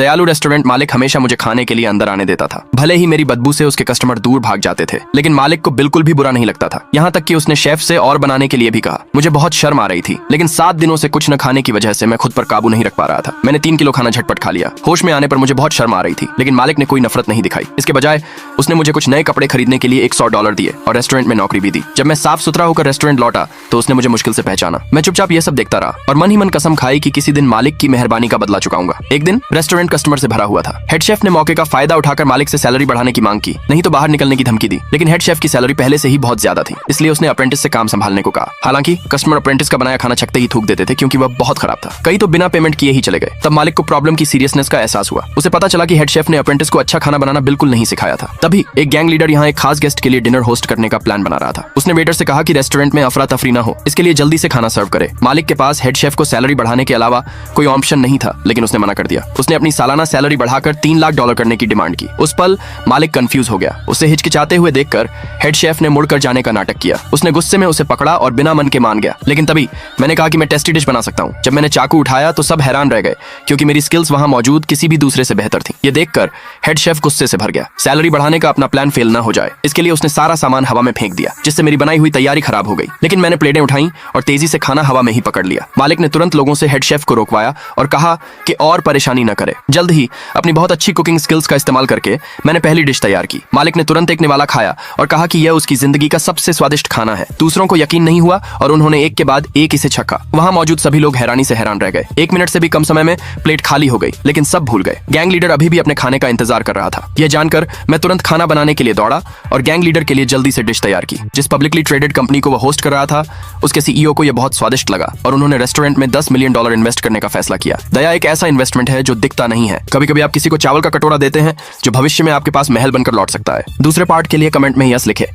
दयालु रेस्टोरेंट मालिक हमेशा मुझे खाने के लिए अंदर आने देता था। भले ही मेरी बदबू से उसके कस्टमर दूर भाग जाते थे, लेकिन मालिक को बिल्कुल भी बुरा नहीं लगता था। यहाँ तक कि उसने शेफ से और बनाने के लिए भी कहा। मुझे बहुत शर्म आ रही थी, लेकिन 7 दिनों से कुछ न खाने की वजह से मैं खुद पर काबू नहीं रख पा रहा था। मैंने 3 किलो खाना झटपट खा लिया। होश में आने पर मुझे बहुत शर्म आ रही थी, लेकिन मालिक ने कोई नफरत नहीं दिखाई। इसके बजाय उसने मुझे कुछ नए कपड़े खरीदने के लिए $100 दिए और रेस्टोरेंट में नौकरी भी दी। जब मैं साफ सुथरा होकर रेस्टोरेंट लौटा तो उसने मुझे मुश्किल से पहचाना। मैं चुपचाप ये सब देखता रहा और मन ही मन कसम खाई कि किसी दिन मालिक की मेहरबानी का बदला चुकाऊंगा। एक दिन रेस्टोरेंट कस्टमर से भरा हुआ था। हेड शेफ ने मौके का फायदा उठाकर मालिक से सैलरी बढ़ाने की मांग की, नहीं तो बाहर निकलने की धमकी दी। लेकिन हेड शेफ की सैलरी पहले से ही बहुत ज्यादा थी, इसलिए उसने अप्रेंटिस से काम संभालने को कहा। हालांकि कस्टमर अप्रेंटिस का बनाया खाना छकते ही थूक देते थे, क्योंकि वह बहुत खराब था। कई तो बिना पेमेंट किए ही चले गए। तब मालिक को प्रॉब्लम की सीरियसनेस का एहसास हुआ। उसे पता चला कि हेड शेफ ने अप्रेंटिस को अच्छा खाना बनाना बिल्कुल नहीं सिखाया था। तभी एक गैंग लीडर यहाँ एक खास गेस्ट के लिए डिनर होस्ट करने का प्लान बना रहा था। उसने वेटर से कहा कि रेस्टोरेंट में अफरा तफरी ना हो, इसके लिए जल्दी से खाना सर्व करे। मालिक के पास हेड शेफ को सैलरी बढ़ाने के अलावा कोई ऑप्शन नहीं था, लेकिन उसने मना कर दिया। उसने अपनी सालाना सैलरी बढ़ाकर $3 लाख करने की डिमांड की। उस पल मालिक कंफ्यूज हो गया। उसे हिचकिचाते हुए देखकर हेड शेफ ने मुड़कर जाने का नाटक किया। उसने गुस्से में उसे पकड़ा और बिना मन के मान गया। लेकिन तभी मैंने कहा कि मैं टेस्टी डिश बना सकता हूँ। जब मैंने चाकू उठाया तो सब हैरान रह गए, क्योंकि मेरी स्किल्स वहां मौजूद किसी भी दूसरे से बेहतर थी। ये देखकर हेड शेफ गुस्से से भर गया। सैलरी बढ़ाने का अपना प्लान फेल ना हो जाए, इसके लिए उसने सारा सामान हवा में फेंक दिया, जिससे मेरी बनाई हुई तैयारी खराब हो गई। लेकिन मैंने प्लेटें उठाई और तेजी से खाना हवा में ही पकड़ लिया। मालिक ने तुरंत लोगों से हेड शेफ को रोकवाया और कहा कि और परेशानी न करे। जल्द ही अपनी बहुत अच्छी कुकिंग स्किल्स का इस्तेमाल करके मैंने पहली डिश तैयार की। मालिक ने तुरंत एक निवाला खाया और कहा कि यह उसकी जिंदगी का सबसे स्वादिष्ट खाना है। दूसरों को यकीन नहीं हुआ और उन्होंने एक के बाद एक इसे छका। वहां मौजूद सभी लोग हैरानी से हैरान रह गए। 1 मिनट से भी कम समय में प्लेट खाली हो गई, लेकिन सब भूल गए। गैंग लीडर अभी भी अपने खाने का इंतजार कर रहा था। यह जानकर मैं तुरंत खाना बनाने के लिए दौड़ा और गैंग लीडर के लिए जल्दी से डिश तैयार की। जिस पब्लिकली ट्रेडेड कंपनी को वह होस्ट कर रहा था, उसके सीईओ को यह बहुत स्वादिष्ट लगा और उन्होंने रेस्टोरेंट में $10 मिलियन इन्वेस्ट करने का फैसला किया। दया एक ऐसा इन्वेस्टमेंट है जो दिखता नहीं है। कभी कभी आप किसी को चावल का कटोरा देते हैं जो भविष्य में आपके पास महल बनकर लौट सकता है। दूसरे पार्ट के लिए कमेंट में यस लिखें।